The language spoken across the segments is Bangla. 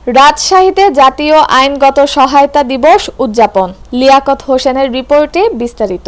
রাজশাহীতে জাতীয় আইনগত সহায়তা দিবস উদযাপন। লিয়াকত হোসেনের রিপোর্টে বিস্তারিত।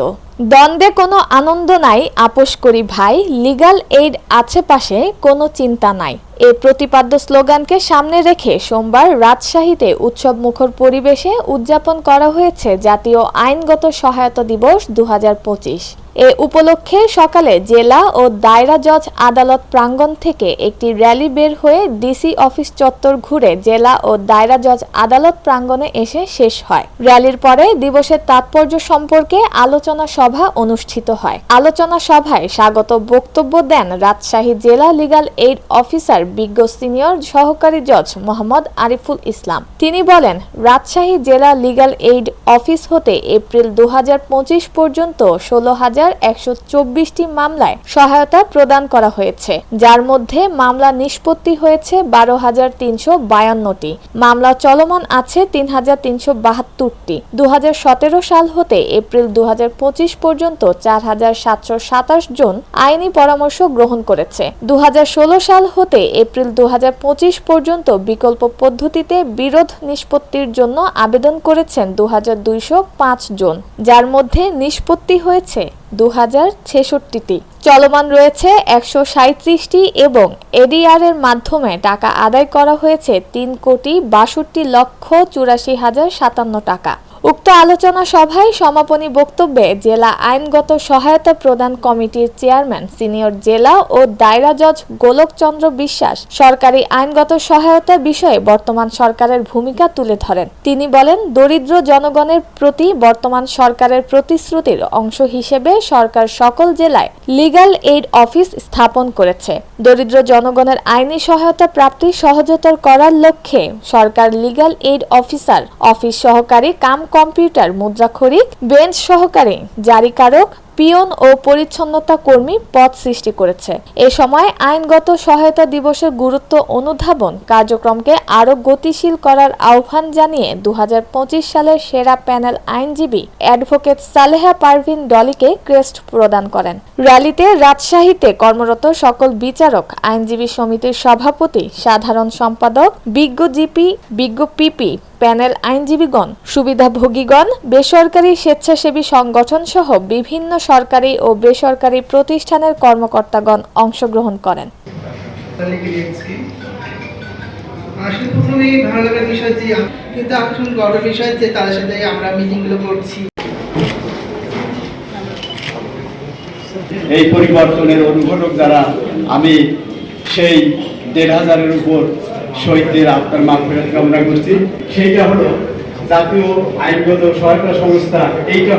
দ্বন্দ্বে কোনো আনন্দ নাই, আপোস করি ভাই, লিগ্যাল এইড আছে পাশে, কোনো চিন্তা নাই। এ প্রতিপাদ্য স্লোগানকে সামনে রেখে সোমবার রাজশাহীতে উৎসবমুখর পরিবেশে উদযাপন করা হয়েছে জাতীয় আইনগত সহায়তা দিবস 2025। এ উপলক্ষে সকালে জেলা ও দায়রা জজ আদালত প্রাঙ্গণ থেকে একটি র্যালি বের হয়ে ডিসি অফিস চত্বর ঘুরে জেলা ও দায়রা জজ আদালত প্রাঙ্গণে এসে শেষ হয়। র্যালির পরে দিবসের তাৎপর্য সম্পর্কে আলোচনা সভা অনুষ্ঠিত হয়। আলোচনা সভায় স্বাগত বক্তব্য দেন রাজশাহী জেলা লিগ্যাল এইড অফিসার বিজ্ঞ সিনিয়র সহকারী জজ মোহাম্মদ আরিফুল ইসলাম। তিনি বলেন, রাজশাহী জেলা লিগ্যাল এইড অফিস হতে এপ্রিল 2025 পর্যন্ত 16,124টি মামলায় সহায়তা প্রদান করা হয়েছে, যার মধ্যে মামলা নিষ্পত্তি হয়েছে 12,352টি। মামলা চলমান আছে 3,372টি। 2017 সাল হতে এপ্রিল 2025 পর্যন্ত 4,727 জন আইনি পরামর্শ গ্রহণ করেছে। 2016 সাল হতে এপ্রিল 2025 পর্যন্ত বিকল্প পদ্ধতিতে বিরোধ নিষ্পত্তির জন্য আবেদন করেছেন 2,205 জন, যার মধ্যে নিষ্পত্তি হয়েছে 2,066টি। চলমান রয়েছে 137টি এবং এডিআর এর মাধ্যমে টাকা আদায় করা হয়েছে 3,62,84,057 টাকা। উক্ত আলোচনা সভায় সমাপনী বক্তব্যে জেলা আইনগত সহায়তা প্রদান কমিটির চেয়ারম্যান সিনিয়র জেলা ও দায়রা জজ গোলকচন্দ্র বিশ্বাস সরকারি আইনগত সহায়তা বিষয়ে বর্তমান সরকারের ভূমিকা তুলে ধরেন। তিনি বলেন, দরিদ্র জনগণের প্রতি বর্তমান সরকারের প্রতিশ্রুতির অংশ হিসেবে সরকার সকল জেলায় লিগ্যাল এইড অফিস স্থাপন করেছে। দরিদ্র জনগণের আইনি সহায়তা প্রাপ্তি সহজতর করার লক্ষ্যে সরকার লিগ্যাল এইড অফিসার, অফিস সহকারী কাম কম্পিউটার মুদ্রাক্ষরিক, বেঞ্চ সহকারী, জারিকারক, পিয়ন ও পরিচ্ছন্নতা কর্মী পদ সৃষ্টি করেছে। এ সময় আইনগত সহায়তা দিবসের গুরুত্ব অনুধাবন কার্যক্রমকে আরও গতিশীল করার আহ্বান জানিয়ে 2025 সালের সেরা প্যানেল আইনজীবী অ্যাডভোকেট সালেহা পারভিন ডলিকে ক্রেস্ট প্রদান করেন। র্যালিতে রাজশাহীতে কর্মরত সকল বিচারক, আইনজীবী সমিতির সভাপতি, সাধারণ সম্পাদক, বিজ্ঞ জিপি, বিজ্ঞ পিপি, প্যানেল আইনজীবীগণ, সুবিধাভোগীগণ, বেসরকারি স্বেচ্ছাসেবী সংগঠন সহ বিভিন্ন সরকারি ও বেসরকারি প্রতিষ্ঠানের কর্মকর্তাগণ অংশগ্রহণ করেন। এই পরিবর্তনের অনুঘটক যারা, আমি সেই 1,500-এর উপর শহীদদের আত্মার মাগফিরাত কামনা করছি। সেইটা হলো জাতীয় আইনগত সহায়তা সংস্থা। এইটা